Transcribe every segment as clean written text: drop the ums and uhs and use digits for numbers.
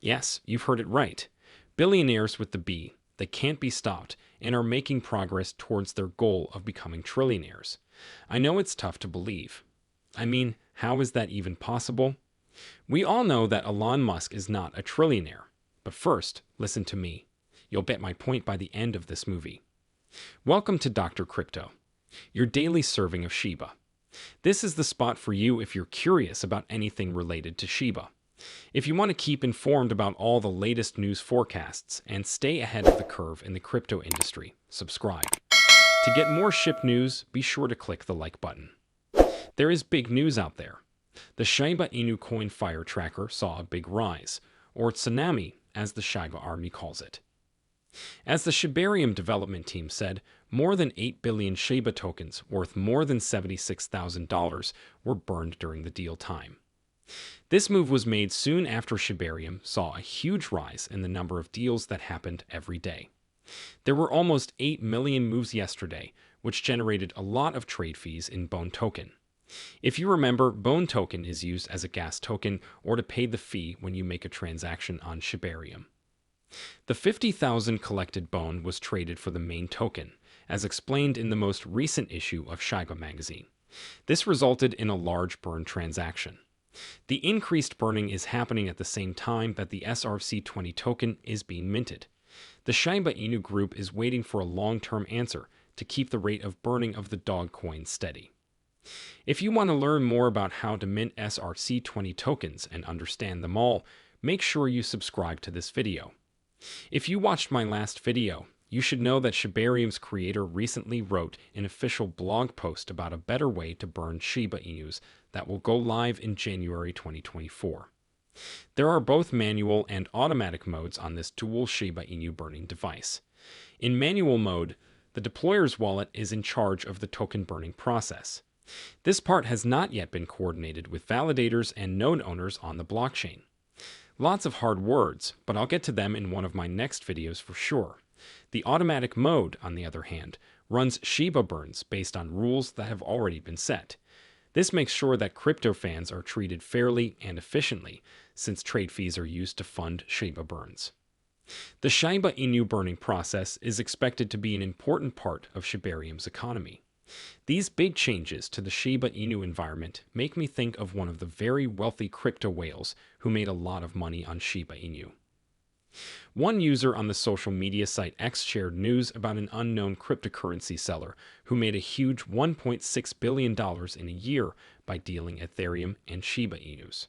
Yes, you've heard it right. Billionaires with the B. They can't be stopped and are making progress towards their goal of becoming trillionaires. I know it's tough to believe. I mean, how is that even possible? We all know that Elon Musk is not a trillionaire. But first, listen to me. You'll get my point by the end of this movie. Welcome to Dr. Crypto, your daily serving of Shiba. This is the spot for you if you're curious about anything related to Shiba. If you want to keep informed about all the latest news forecasts and stay ahead of the curve in the crypto industry, subscribe. To get more SHIB news, be sure to click the like button. There is big news out there. The Shiba Inu Coin Fire Tracker saw a big rise, or tsunami as the Shiba Army calls it. As the Shibarium development team said, more than 8 billion Shiba tokens worth more than $76,000 were burned during the deal time. This move was made soon after Shibarium saw a huge rise in the number of deals that happened every day. There were almost 8 million moves yesterday, which generated a lot of trade fees in Bone token. If you remember, Bone token is used as a gas token or to pay the fee when you make a transaction on Shibarium. The 50,000 collected Bone was traded for the main token, as explained in the most recent issue of Shiba magazine. This resulted in a large burn transaction. The increased burning is happening at the same time that the SRC20 token is being minted. The Shiba Inu group is waiting for a long-term answer to keep the rate of burning of the dog coin steady. If you want to learn more about how to mint SRC20 tokens and understand them all, make sure you subscribe to this video. If you watched my last video, you should know that Shibarium's creator recently wrote an official blog post about a better way to burn Shiba Inus that will go live in January 2024. There are both manual and automatic modes on this dual Shiba Inu burning device. In manual mode, the deployer's wallet is in charge of the token burning process. This part has not yet been coordinated with validators and node owners on the blockchain. Lots of hard words, but I'll get to them in one of my next videos for sure. The automatic mode, on the other hand, runs Shiba burns based on rules that have already been set. This makes sure that crypto fans are treated fairly and efficiently, since trade fees are used to fund Shiba burns. The Shiba Inu burning process is expected to be an important part of Shibarium's economy. These big changes to the Shiba Inu environment make me think of one of the very wealthy crypto whales who made a lot of money on Shiba Inu. One user on the social media site X shared news about an unknown cryptocurrency seller who made a huge $1.6 billion in a year by dealing Ethereum and Shiba Inus.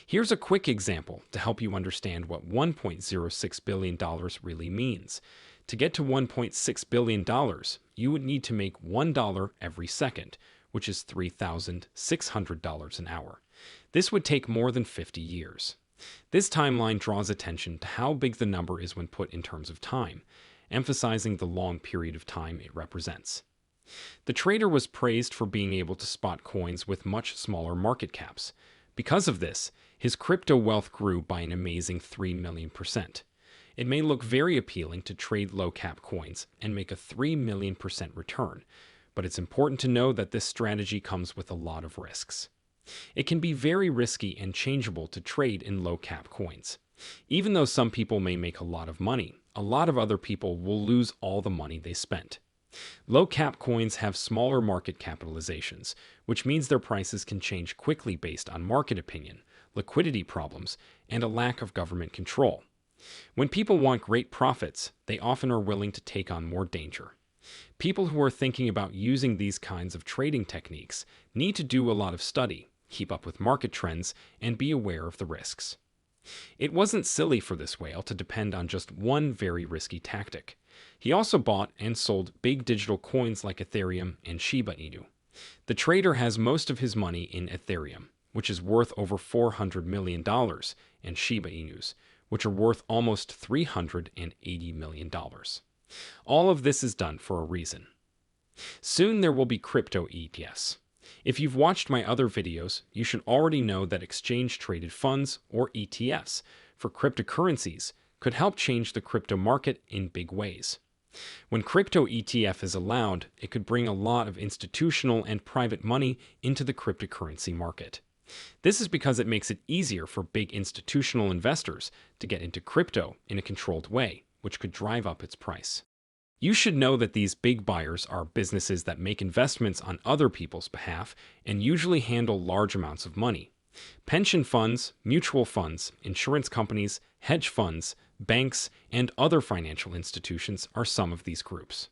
Here's a quick example to help you understand what $1.06 billion really means. To get to $1.6 billion, you would need to make $1 every second, which is $3,600 an hour. This would take more than 50 years. This timeline draws attention to how big the number is when put in terms of time, emphasizing the long period of time it represents. The trader was praised for being able to spot coins with much smaller market caps. Because of this, his crypto wealth grew by an amazing 3 million%. It may look very appealing to trade low-cap coins and make a 3 million% return, but it's important to know that this strategy comes with a lot of risks. It can be very risky and changeable to trade in low-cap coins. Even though some people may make a lot of money, a lot of other people will lose all the money they spent. Low-cap coins have smaller market capitalizations, which means their prices can change quickly based on market opinion, liquidity problems, and a lack of government control. When people want great profits, they often are willing to take on more danger. People who are thinking about using these kinds of trading techniques need to do a lot of study, keep up with market trends, and be aware of the risks. It wasn't silly for this whale to depend on just one very risky tactic. He also bought and sold big digital coins like Ethereum and Shiba Inu. The trader has most of his money in Ethereum, which is worth over $400 million, and Shiba Inus, which are worth almost $380 million. All of this is done for a reason. Soon there will be crypto ETFs. If you've watched my other videos, you should already know that exchange-traded funds, or ETFs, for cryptocurrencies could help change the crypto market in big ways. When crypto ETF is allowed, it could bring a lot of institutional and private money into the cryptocurrency market. This is because it makes it easier for big institutional investors to get into crypto in a controlled way, which could drive up its price. You should know that these big buyers are businesses that make investments on other people's behalf and usually handle large amounts of money. Pension funds, mutual funds, insurance companies, hedge funds, banks, and other financial institutions are some of these groups.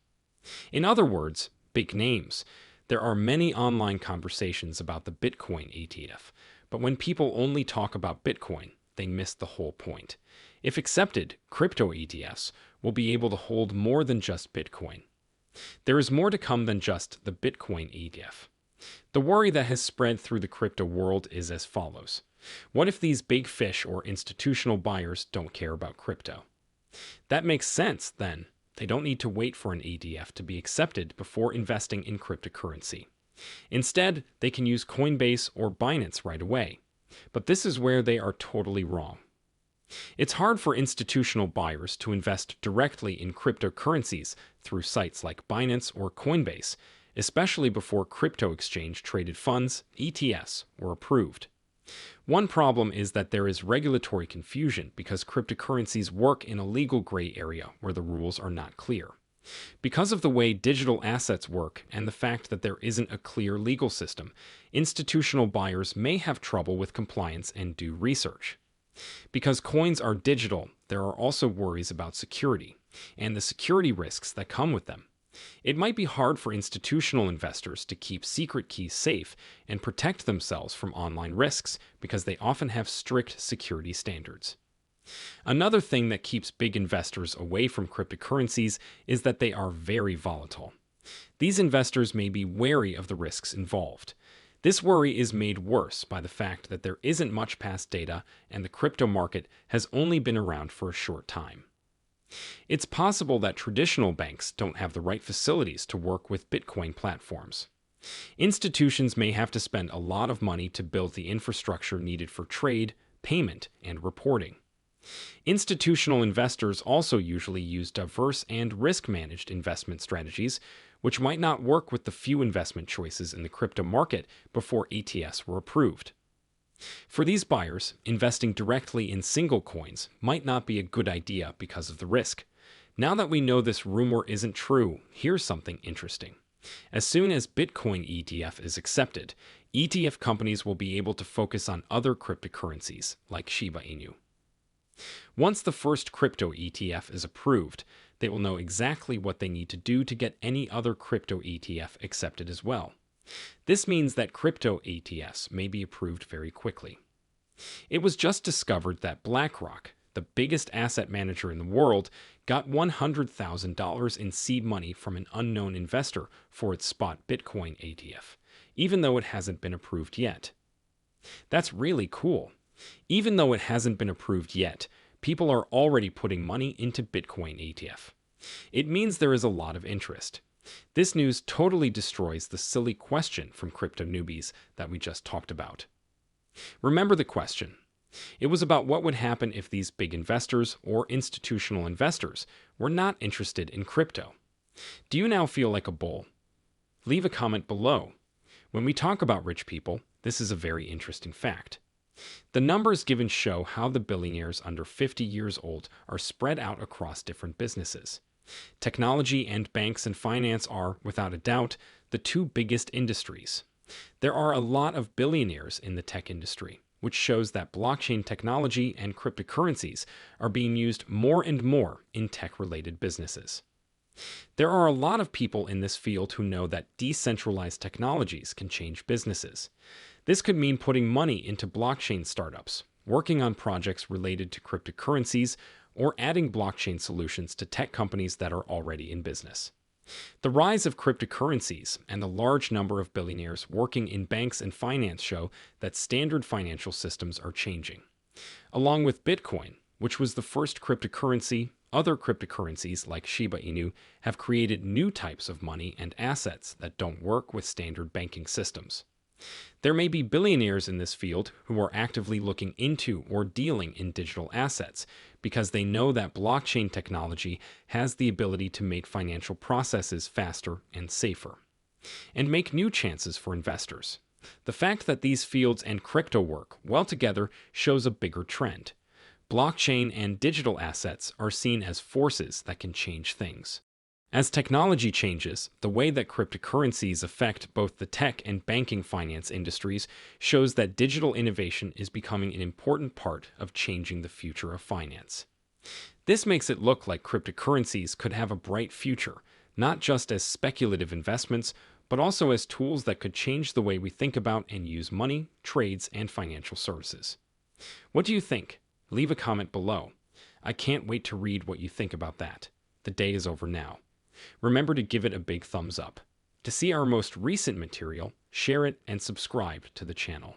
In other words, big names. There are many online conversations about the Bitcoin ETF, but when people only talk about Bitcoin, they miss the whole point. If accepted, crypto ETFs will be able to hold more than just Bitcoin. There is more to come than just the Bitcoin ETF. The worry that has spread through the crypto world is as follows. What if these big fish or institutional buyers don't care about crypto? That makes sense, then. They don't need to wait for an ETF to be accepted before investing in cryptocurrency. Instead, they can use Coinbase or Binance right away. But this is where they are totally wrong. It's hard for institutional buyers to invest directly in cryptocurrencies through sites like Binance or Coinbase, especially before crypto exchange-traded funds, ETFs, were approved. One problem is that there is regulatory confusion because cryptocurrencies work in a legal gray area where the rules are not clear. Because of the way digital assets work and the fact that there isn't a clear legal system, institutional buyers may have trouble with compliance and due research. Because coins are digital, there are also worries about security and the security risks that come with them. It might be hard for institutional investors to keep secret keys safe and protect themselves from online risks because they often have strict security standards. Another thing that keeps big investors away from cryptocurrencies is that they are very volatile. These investors may be wary of the risks involved. This worry is made worse by the fact that there isn't much past data and the crypto market has only been around for a short time. It's possible that traditional banks don't have the right facilities to work with Bitcoin platforms. Institutions may have to spend a lot of money to build the infrastructure needed for trade, payment, and reporting. Institutional investors also usually use diverse and risk-managed investment strategies, which might not work with the few investment choices in the crypto market before ETFs were approved. For these buyers, investing directly in single coins might not be a good idea because of the risk. Now that we know this rumor isn't true, here's something interesting. As soon as Bitcoin ETF is accepted, ETF companies will be able to focus on other cryptocurrencies, like Shiba Inu. Once the first crypto ETF is approved, they will know exactly what they need to do to get any other crypto ETF accepted as well. This means that crypto ETFs may be approved very quickly. It was just discovered that BlackRock, the biggest asset manager in the world, got $100,000 in seed money from an unknown investor for its spot Bitcoin ETF, even though it hasn't been approved yet. That's really cool. Even though it hasn't been approved yet, people are already putting money into Bitcoin ETF. It means there is a lot of interest. This news totally destroys the silly question from crypto newbies that we just talked about. Remember the question. It was about what would happen if these big investors or institutional investors were not interested in crypto. Do you now feel like a bull? Leave a comment below. When we talk about rich people, this is a very interesting fact. The numbers given show how the billionaires under 50 years old are spread out across different businesses. Technology and banks and finance are, without a doubt, the two biggest industries. There are a lot of billionaires in the tech industry, which shows that blockchain technology and cryptocurrencies are being used more and more in tech-related businesses. There are a lot of people in this field who know that decentralized technologies can change businesses. This could mean putting money into blockchain startups, working on projects related to cryptocurrencies, or adding blockchain solutions to tech companies that are already in business. The rise of cryptocurrencies and the large number of billionaires working in banks and finance show that standard financial systems are changing. Along with Bitcoin, which was the first cryptocurrency, other cryptocurrencies like Shiba Inu have created new types of money and assets that don't work with standard banking systems. There may be billionaires in this field who are actively looking into or dealing in digital assets because they know that blockchain technology has the ability to make financial processes faster and safer, and make new chances for investors. The fact that these fields and crypto work well together shows a bigger trend. Blockchain and digital assets are seen as forces that can change things. As technology changes, the way that cryptocurrencies affect both the tech and banking finance industries shows that digital innovation is becoming an important part of changing the future of finance. This makes it look like cryptocurrencies could have a bright future, not just as speculative investments, but also as tools that could change the way we think about and use money, trades, and financial services. What do you think? Leave a comment below. I can't wait to read what you think about that. The day is over now. Remember to give it a big thumbs up. To see our most recent material, share it and subscribe to the channel.